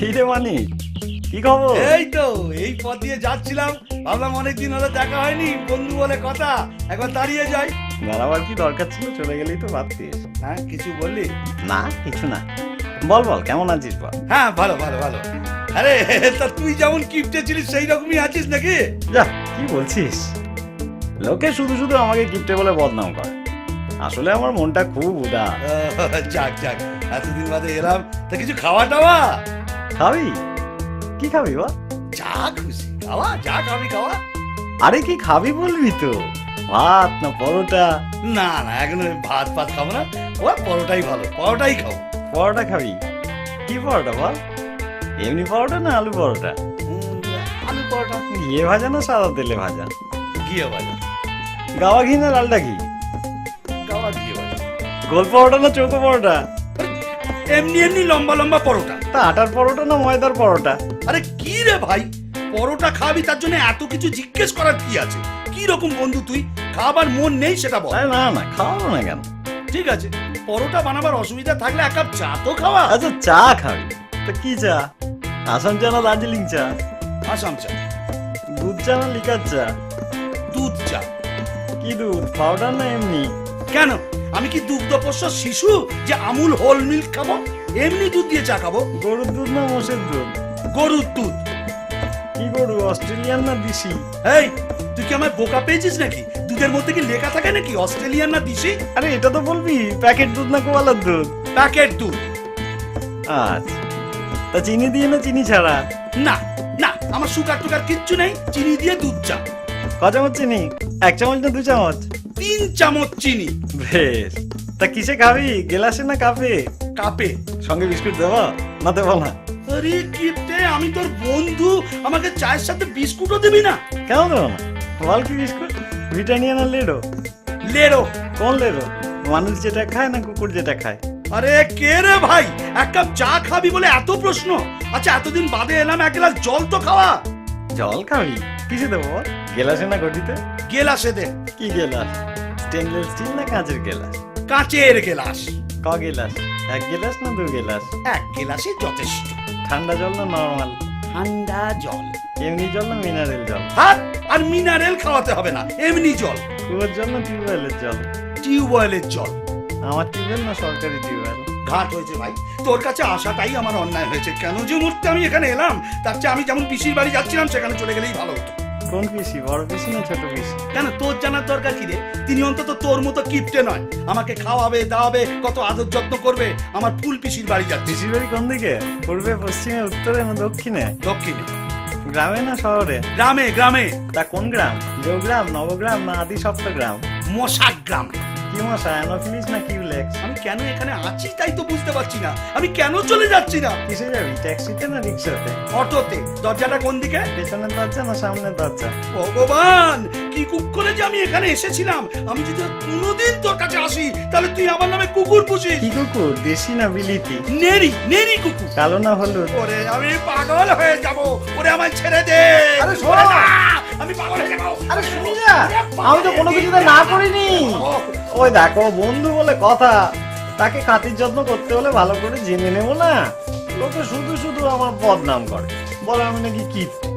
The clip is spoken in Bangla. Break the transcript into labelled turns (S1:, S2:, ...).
S1: এই রে মানি, কি খবর?
S2: এই তো এই পথ দিয়ে যাচ্ছিলাম, ভাবলাম অনেকদিন হলো দেখা হয়নি, বন্ধু বলে কথা, একবার দাঁড়িয়ে যাই।
S1: দাঁড়াবার কি দরকার ছিল? চলে গেলেই তো পারতিস।
S2: হ্যাঁ, কিছু বললি?
S1: না কিছু না, বল বল কেমন আছিস বল।
S2: হ্যাঁ, ভালো ভালো ভালো। আরে তা তুই যেমন কিপটে ছিলিস সেই রকমই আছিস নাকি?
S1: যা কি বলছিস, লোকে শুধু শুধু আমাকে কিপটে বলে বদনাম করে, আসলে আমার মনটা খুব উদার।
S2: যাক যাক, এতদিন বাদে এলাম, তা কিছু খাওয়া টাওয়া?
S1: খাবি? কি খাবি বা?
S2: যা খুশি খাওয়া, যা খাবি খাওয়া।
S1: আরে কি খাবি বলবি তো, ভাত না পরোটা?
S2: না না, এখন ভাত ফাত খাবো না, ও পরোটাই ভালো, পরোটাই খাবো।
S1: পরোটা খাবি? কি পরোটা বল? এমনি পরোটা না আলু পরোটা?
S2: আলু পরোটা।
S1: ঘিয়ে ভাজা না সাদা তেলে ভাজা?
S2: ঘিয়ে ভাজা।
S1: গাওয়া ঘি না লালটা ঘি?
S2: গাওয়া ঘিয়ে ভাজা।
S1: গোল পরোটা না চৌকো পরোটা?
S2: এমনি এমনি লম্বা লম্বা পরোটা।
S1: তা আটার পরোটা না ময়দার পরোটা?
S2: আরে কি রে ভাই, পরোটা খাবি তার জন্য এত কিছু জিজ্ঞেস করার কি আছে? কি রকম বন্ধু তুই, খাবার মন নেই সেটা বল।
S1: আরে না না, খাওয়াবো না কেন?
S2: ঠিক আছে, পরোটা বানাবার অসুবিধা থাকলে এক কাপ চা তো খাওয়া।
S1: আচ্ছা চা খাবি তো কি চা? আসাম চা না দার্জিলিং চা?
S2: আসাম চা।
S1: দুধ চা না লিকার চা?
S2: দুধ চা।
S1: কি দুধ, পাউডার না এমনি?
S2: কেন, আমি কি দুগ্ধপোষ্য শিশু যে আমুল হোল মিল্ক খাবো? এমনি দুধ দিয়ে চা খাবো।
S1: গরুর দুধ না মোষের দুধ?
S2: গরুর দুধ।
S1: কি গরু, অস্ট্রেলিয়ান না দেশি?
S2: এই, তুই কি আমায় বোকা পেয়েছিস নাকি? দুধের মধ্যে কি লেখা থাকে নাকি অস্ট্রেলিয়ান না দেশি?
S1: আরে এটা তো বলবি প্যাকেট দুধ না কোয়ালার দুধ?
S2: প্যাকেট দুধ।
S1: আচ্ছা, তা চিনি দিয়ে না চিনি ছাড়া?
S2: না না, আমার সুগার টুগার কিচ্ছু নেই, চিনি দিয়ে দুধ চা।
S1: ক চামচ চিনি? 1 চামচ না 2 চামচ?
S2: 3 চামচ চিনি।
S1: বেশ, তা কিসে খাবি, গ্লাসে না কাপে?
S2: কাপে।
S1: সঙ্গে বিস্কুট দেবো না দেবো না?
S2: আরে কিপটে, আমি তোর বন্ধু, আমাকে চায়ের সাথে বিস্কুটও দিবি না?
S1: কেন দেবো না বল, কি বিস্কুট? ব্রিটানিয়া না লেডো?
S2: লেরো।
S1: কোন লেডো, মানুষ যেটা খায় না কুকুর যেটা খায়?
S2: আরে কে রে ভাই, এক কাপ চা খাবি বলে এত প্রশ্ন? আচ্ছা, এতদিন বাদে এলাম, এক গ্লাস জল তো খাওয়া।
S1: জল খাবি? কিসে দেবো বল, গেলাসে না ঘটিতে?
S2: গেলাসে দে।
S1: কি গেলাস, স্টেনলেস স্টিল না কাঁচের গেলাস?
S2: কাঁচের গেলাস।
S1: ক গেলাস, 1 গেলাস না 2 গেলাস?
S2: এক গেলাসে যথেষ্ট।
S1: ঠান্ডা জল না নরমাল?
S2: ঠান্ডা জল।
S1: এমনি জল না মিনারেল জল?
S2: হাত আর মিনারেল খাওয়াতে হবে না, এমনি জল।
S1: কুয়োর জল না টিউবওয়েলের জল?
S2: টিউবওয়েলের জল।
S1: আমার টিউবওয়েল না সরকারি টিউবওয়েল?
S2: ঘাট হয়েছে ভাই, তোর কাছে আসাটাই আমার অন্যায় হয়েছে। কেন যে মুহূর্তে আমি এখানে এলাম, তার চেয়ে আমি যেমন পিসির বাড়ি যাচ্ছিলাম সেখানে চলে গেলেই ভালো হতো।
S1: কোন পিসি, বড় পিসি না ছোট পিসি?
S2: কেন, তোর জানার দরকার কি রে? তিনি অন্তত তোর মতো কিপটে নয়, আমাকে খাওয়াবে দাওয়াবে, কত আদর যত্ন করবে। আমার ফুল পিসির বাড়ি যাচ্ছি।
S1: পিসির বাড়ি কোন দিকে, পূর্বে পশ্চিমে উত্তরে না দক্ষিণে?
S2: দক্ষিণে।
S1: গ্রামে না শহরে?
S2: গ্রামে গ্রামে।
S1: তা কোন গ্রাম, দেওগ্রাম, নবগ্রাম না আদি সপ্তগ্রাম?
S2: মশাক গ্রাম।
S1: কি মশা, অ্যানোফিলিস না কিউলেক্স?
S2: আমি কেন এখানে আছি তাই তো বুঝতে পারছি না, আমি কেন চলে যাচ্ছি না।
S1: কিসে যাবি, ট্যাক্সিতে না রিক্সাতে?
S2: অটোতে। দরজাটা কোন দিকে?
S1: পেছনের দরজা না সামনের দরজা?
S2: ভগবান, কি কুকুরে যে আমি এখানে এসেছিলাম। আমি যদি কোনোদিন তোর কাছে আসি, তাহলে তুই আমার নামে কুকুর পুষিস।
S1: কি কুকুর, দেশি না বিলিতি?
S2: নেরি নেরি কুকুর।
S1: কালো না হলুদ?
S2: ওরে আমি পাগল হয়ে যাব, ওরে আমায় ছেড়ে দে।
S1: আরে শোন।
S2: ওরে না, আমি পাগল হয়ে যাব।
S1: আরে শুনি না, আমি তো কোনো কিছুতে না করিনি। ওই দেখো বন্ধু বলে কথা, তাকে খাতির যত্ন করতে হলে ভালো করে জেনে নেবো না? লোকে শুধু শুধু আমার বদনাম করে, বলে আমি নাকি কিপটে।